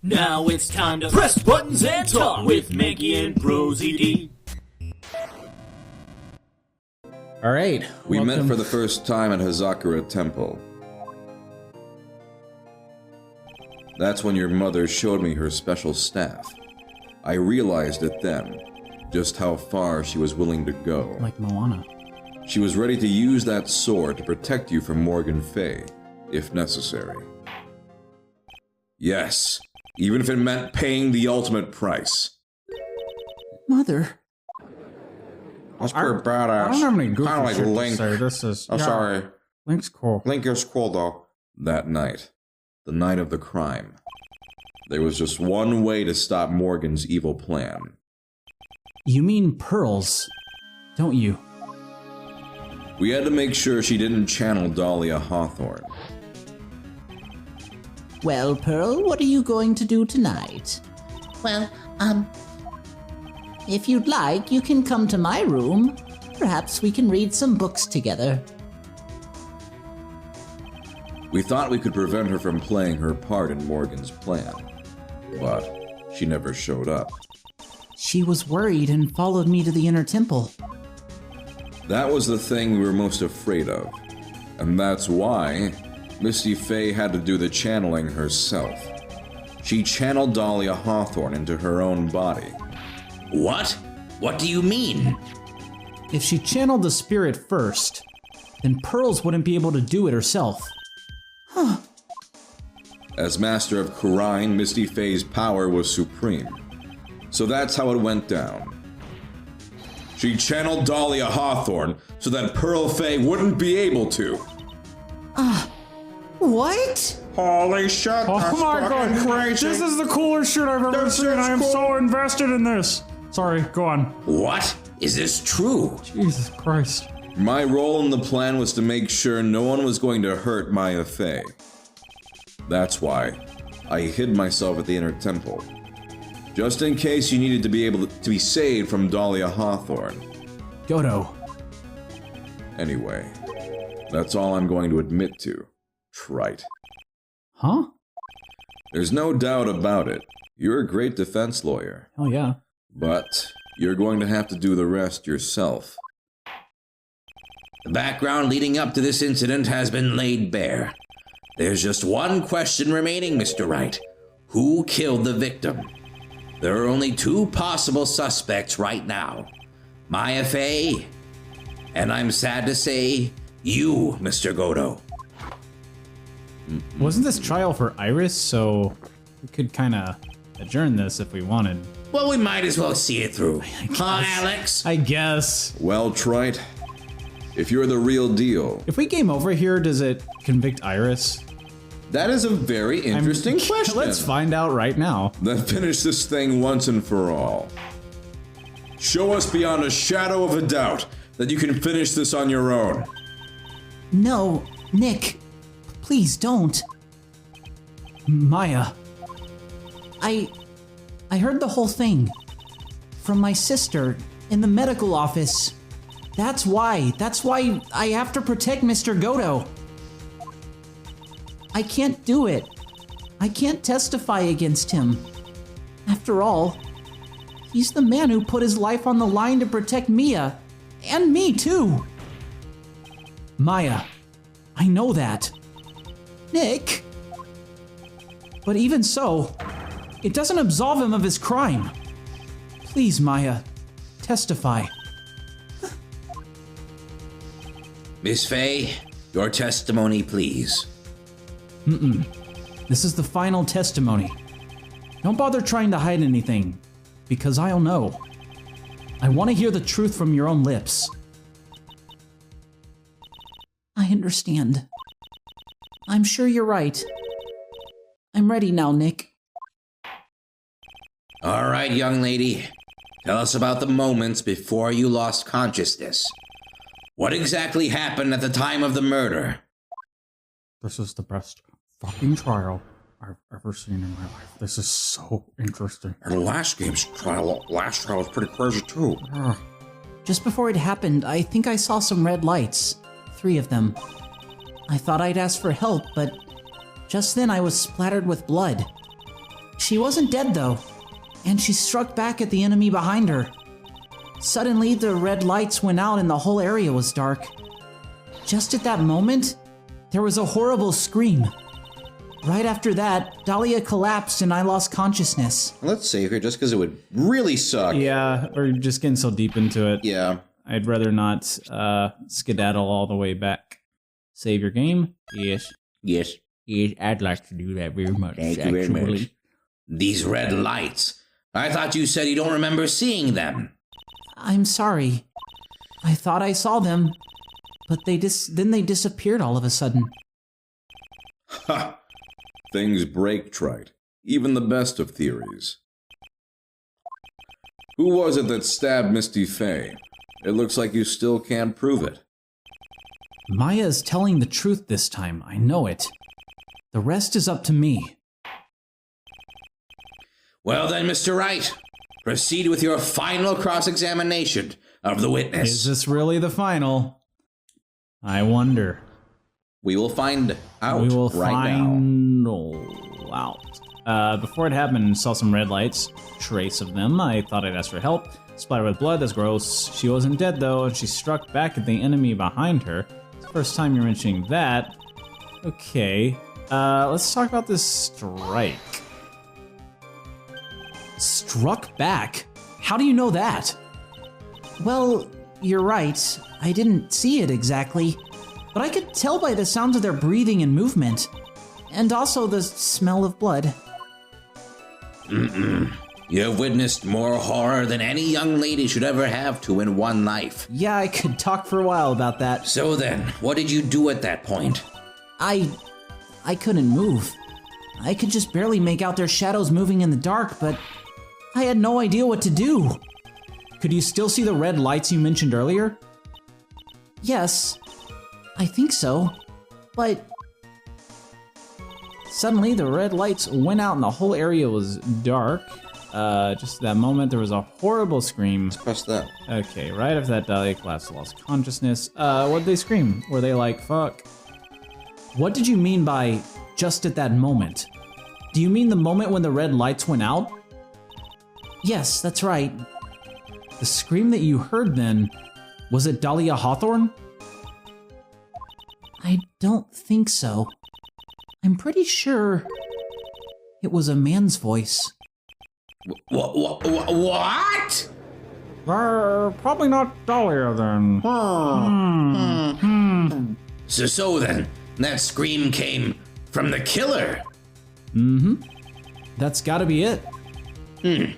Now it's time to press buttons and talk with Manky and ProZD. Alright. We met for the first time at Hazakura Temple. That's when your mother showed me her special staff. I realized it then, just how far she was willing to go. Like Moana. She was ready to use that sword to protect you from Morgan Fay, if necessary. Yes, even if it meant paying the ultimate price. Mother. That's pretty badass. I don't have any goofy Kinda like shit Link. to say. This is... I'm sorry. Link's cool. Link is cool though. That night, the night of the crime, there was just one way to stop Morgan's evil plan. You mean pearls, don't you? We had to make sure she didn't channel Dahlia Hawthorne. Well, Pearl, what are you going to do tonight? Well, if you'd like, you can come to my room. Perhaps we can read some books together. We thought we could prevent her from playing her part in Morgan's plan, but she never showed up. She was worried and followed me to the inner temple. That was the thing we were most afraid of, and that's why Misty Fay had to do the channeling herself. She channeled Dahlia Hawthorne into her own body. What? What do you mean? If she channeled the spirit first, then Pearls wouldn't be able to do it herself. Huh. As Master of Kurine, Misty Fay's power was supreme. So that's how it went down. She channeled Dahlia Hawthorne so that Pearl Fay wouldn't be able to. What? Holy shit, Oh my god, crazy. this is the coolest shit I've ever seen. I am so invested in this. Sorry, go on. What? Is this true? Jesus Christ. My role in the plan was to make sure no one was going to hurt Maya Fay. That's why I hid myself at the inner temple. Just in case you needed to be able to be saved from Dahlia Hawthorne. Godo. Anyway, that's all I'm going to admit to. Trite. Huh? There's no doubt about it. You're a great defense lawyer. Oh yeah. But you're going to have to do the rest yourself. The background leading up to this incident has been laid bare. There's just one question remaining, Mr. Wright. Who killed the victim? There are only two possible suspects right now. Maya Fay, and I'm sad to say, you, Mr. Godo. Wasn't this trial for Iris, so we could kind of adjourn this if we wanted. Well, we might as well see it through. Huh, Alex? I guess. Well, Trite, if you're the real deal. If we game over here, does it convict Iris? That is a very interesting question. Let's find out right now. Then finish this thing once and for all. Show us beyond a shadow of a doubt that you can finish this on your own. No, Nick. Please don't. Maya. I heard the whole thing. From my sister in the medical office. That's why I have to protect Mr. Godo. I can't do it. I can't testify against him. After all, he's the man who put his life on the line to protect Mia. And me too. Maya. I know that. Nick. But even so, it doesn't absolve him of his crime. Please, Maya, testify. Miss Fay, your testimony, please. This is the final testimony. Don't bother trying to hide anything, because I'll know. I want to hear the truth from your own lips. I understand. I'm sure you're right. I'm ready now, Nick. All right, young lady. Tell us about the moments before you lost consciousness. What exactly happened at the time of the murder? This is the best fucking trial I've ever seen in my life. This is so interesting. Our last trial was pretty crazy too. Just before it happened, I think I saw some red lights. 3 of them. I thought I'd ask for help, but just then I was splattered with blood. She wasn't dead though, and she struck back at the enemy behind her. Suddenly, the red lights went out and the whole area was dark. Just at that moment, there was a horrible scream. Right after that, Dahlia collapsed and I lost consciousness. Let's save her just because it would really suck. Yeah, we're just getting so deep into it. Yeah. I'd rather not skedaddle all the way back. Save your game? Yes. Yes. Yes, I'd like to do that very much. Thank you very much. These red lights. I thought you said you don't remember seeing them. I'm sorry. I thought I saw them, but then they disappeared all of a sudden. Ha! Things break, Trite. Even the best of theories. Who was it that stabbed Misty Faye? It looks like you still can't prove it. Maya is telling the truth this time, I know it. The rest is up to me. Well then, Mr. Wright, proceed with your final cross-examination of the witness. Is this really the final? I wonder. We will find out We will right now. find out. Before it happened, saw some red lights. Trace of them. I thought I'd ask for help. Splattered with blood, that's gross. She wasn't dead though, and she struck back at the enemy behind her. It's the first time you're mentioning that. Okay. Let's talk about this strike. Struck back? How do you know that? Well, you're right. I didn't see it exactly, but I could tell by the sounds of their breathing and movement, and also the smell of blood. You have witnessed more horror than any young lady should ever have to in one life. Yeah, I could talk for a while about that. So then, what did you do at that point? I couldn't move. I could just barely make out their shadows moving in the dark, but I had no idea what to do. Could you still see the red lights you mentioned earlier? Yes, I think so, but Suddenly, the red lights went out and the whole area was dark. Just at that moment, there was a horrible scream. Press that. Okay, right after that, Dahlia collapsed, lost consciousness. What did they scream? Were they like, fuck? What did you mean by just at that moment? Do you mean the moment when the red lights went out? yes, that's right. The scream that you heard then, was it Dahlia Hawthorne? I don't think so. I'm pretty sure it was a man's voice. What? Probably not Dahlia then. So then, that scream came from the killer. That's gotta be it. Thinking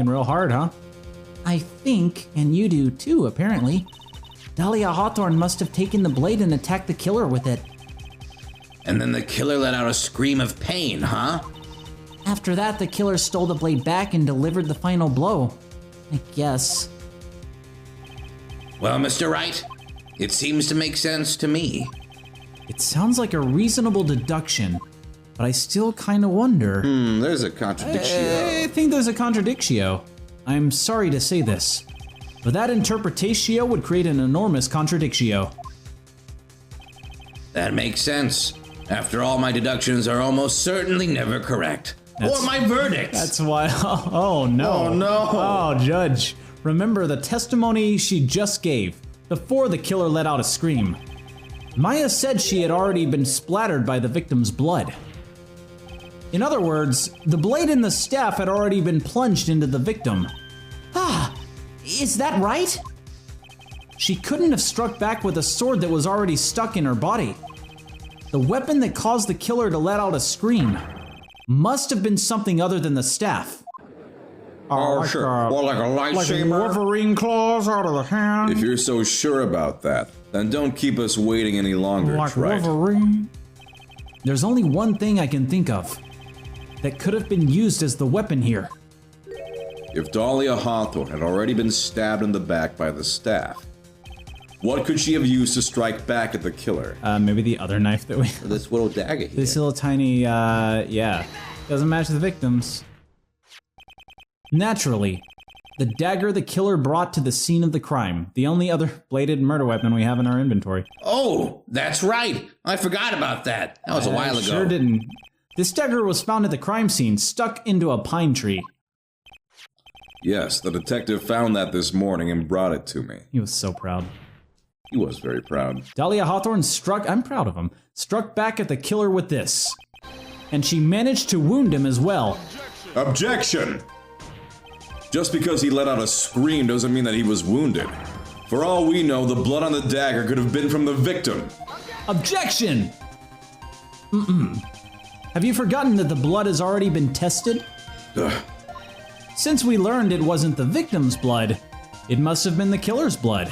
real hard, huh? I think, and you do too, apparently. Dahlia Hawthorne must have taken the blade and attacked the killer with it. And then the killer let out a scream of pain, huh? After that, the killer stole the blade back and delivered the final blow. I guess. Well, Mr. Wright, it seems to make sense to me. It sounds like a reasonable deduction, but I still kind of wonder. There's a contradictio. I think there's a contradictio. I'm sorry to say this, but that interpretatio would create an enormous contradictio. That makes sense. After all, my deductions are almost certainly never correct. Or my verdicts. That's why. Oh no. Oh, no. Oh, Judge. Remember the testimony she just gave before the killer let out a scream. Maya said she had already been splattered by the victim's blood. In other words, the blade and the staff had already been plunged into the victim. Ah, is that right? She couldn't have struck back with a sword that was already stuck in her body. The weapon that caused the killer to let out a scream must have been something other than the staff. Oh, sure. Well, like a lightsaber. Wolverine claws out of the hand. If you're so sure about that, then don't keep us waiting any longer, Trite. Wolverine. There's only one thing I can think of that could have been used as the weapon here. If Dahlia Hawthorne had already been stabbed in the back by the staff, what could she have used to strike back at the killer? Maybe the other knife that we... This little dagger here. This little tiny, yeah. Doesn't match the victims. Naturally, the dagger the killer brought to the scene of the crime. The only other bladed murder weapon we have in our inventory. Oh, that's right. I forgot about that. That was a while ago. Sure didn't. This dagger was found at the crime scene, stuck into a pine tree. Yes, the detective found that this morning and brought it to me. He was so proud. He was very proud. Dahlia Hawthorne I'm proud of him, struck back at the killer with this. And she managed to wound him as well. Objection! Just because he let out a scream doesn't mean that he was wounded. For all we know, the blood on the dagger could have been from the victim. Objection! Have you forgotten that the blood has already been tested? Ugh. Since we learned it wasn't the victim's blood, it must have been the killer's blood.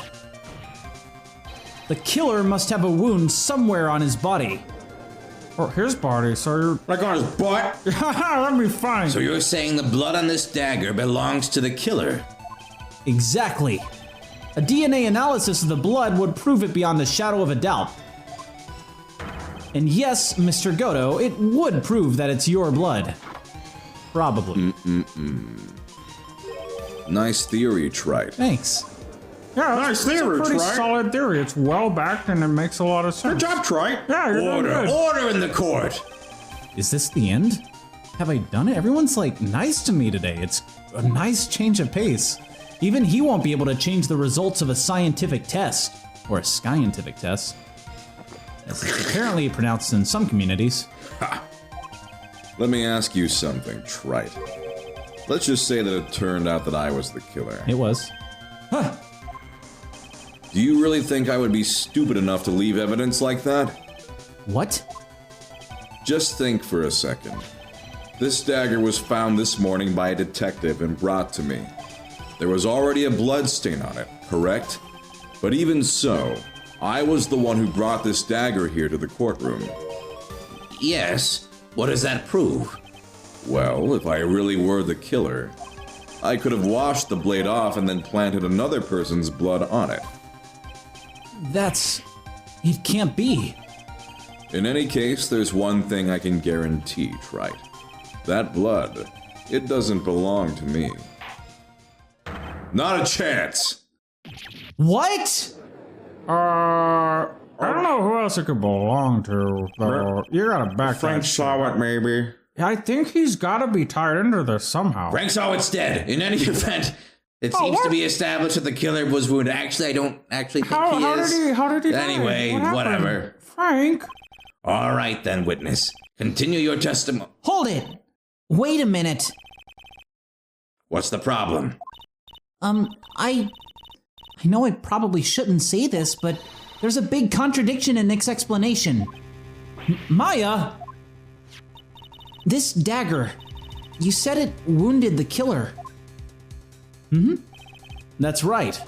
The killer must have a wound somewhere on his body. Or his body, sir. Like on his butt? That'd be fine. So you're saying the blood on this dagger belongs to the killer? Exactly. A DNA analysis of the blood would prove it beyond a shadow of a doubt. And yes, Mr. Goto, it would prove that it's your blood. Probably. Nice theory, Wright. Thanks. Yeah, Nice it's theory, a pretty Troy. solid theory. It's well backed and it makes a lot of sense. Good job, Troy. Yeah, you're doing Order, good. order in the court! Is this the end? Have I done it? Everyone's like nice to me today. It's a nice change of pace. Even he won't be able to change the results of a scientific test. Or a scientific test. As it's apparently pronounced in some communities. Let me ask you something, Wright. Let's just say that it turned out that I was the killer. It was. Do you really think I would be stupid enough to leave evidence like that? What? Just think for a second. This dagger was found this morning by a detective and brought to me. There was already a blood stain on it, correct? But even so, I was the one who brought this dagger here to the courtroom. Yes. What does that prove? Well, if I really were the killer, I could have washed the blade off and then planted another person's blood on it. It can't be. In any case, there's one thing I can guarantee, Wright. That blood, it doesn't belong to me. Not a chance! What? I don't know who else it could belong to, though. You gotta back Frank that. saw it, maybe. I think he's gotta be tied into this somehow. Frank saw it's dead. In any event, it seems to what? be established that the killer was wounded. Actually, I don't actually think he is. How did he die? Anyway, What happened? whatever. Frank? All right then, witness. Continue your testimony. Hold it! Wait a minute. What's the problem? I know I probably shouldn't say this, but there's a big contradiction in Nick's explanation. Maya! This dagger, you said it wounded the killer. That's right.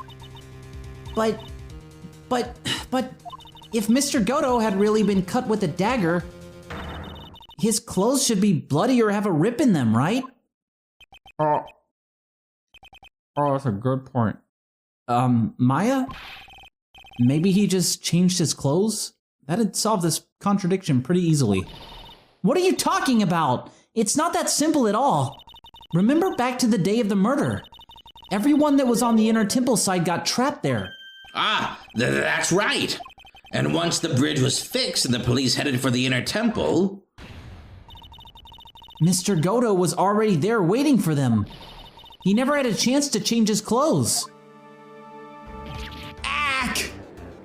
But if Mr. Goto had really been cut with a dagger, his clothes should be bloody or have a rip in them, right? Oh, that's a good point. Maya? Maybe he just changed his clothes? That'd solve this contradiction pretty easily. What are you talking about? It's not that simple at all. Remember back to the day of the murder. Everyone that was on the Inner Temple side got trapped there. That's right. And once the bridge was fixed and the police headed for the Inner Temple... Mr. Goto was already there waiting for them. He never had a chance to change his clothes.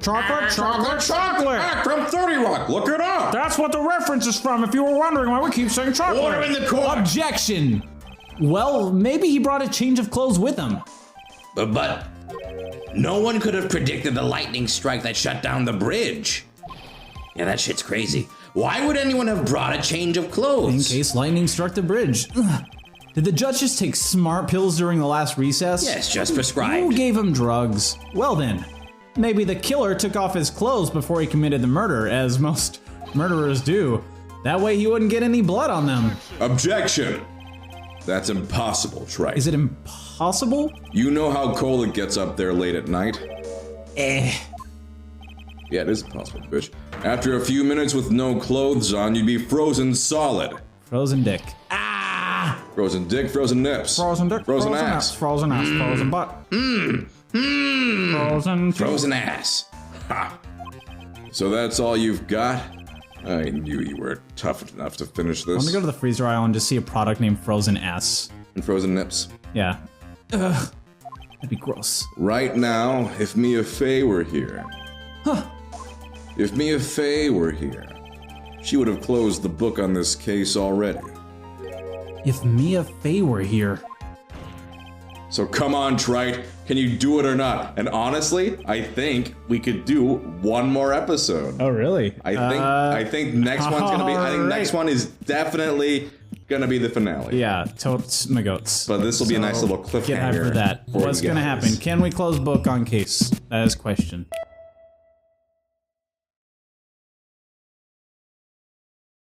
Chocolate. From 30 Rock, look it up! That's what the reference is from, if you were wondering why we keep saying chocolate. Order in the court! Objection! Well, maybe he brought a change of clothes with him. But no one could have predicted the lightning strike that shut down the bridge. Yeah, that shit's crazy. Why would anyone have brought a change of In clothes? case lightning struck the bridge. Ugh. Did the judge just take smart pills during the last recess? Yes, just Who prescribed. gave him drugs? Well then, maybe the killer took off his clothes before he committed the murder, as most murderers do. That way he wouldn't get any blood on them. Objection! That's impossible, Wright. Is it impossible? You know how cold it gets up there late at night? Yeah, it is possible, bitch. After a few minutes with no clothes on, you'd be frozen solid. Frozen dick. Frozen dick, frozen nips. Frozen dick, Frozen ass. frozen ass, frozen butt. Frozen teeth. Frozen ass. So that's all you've got? I knew you were tough enough to finish I'm this. gonna go to the freezer aisle and just see a product named Frozen S. And frozen nips. Yeah. Ugh. That'd be gross. Right now, if Mia Fey were here. If Mia Fey were here, she would have closed the book on this case already. If Mia Fey were here. So come on, Wright. Can you do it or not? And honestly, I think we could do one more episode. Oh, really? I think next one's gonna be. I think next one is definitely gonna be the finale. Yeah, totes my goats. But this will be a nice little cliffhanger. Get hyped for that. for What's you gonna guys. happen? Can we close book on case? That is question.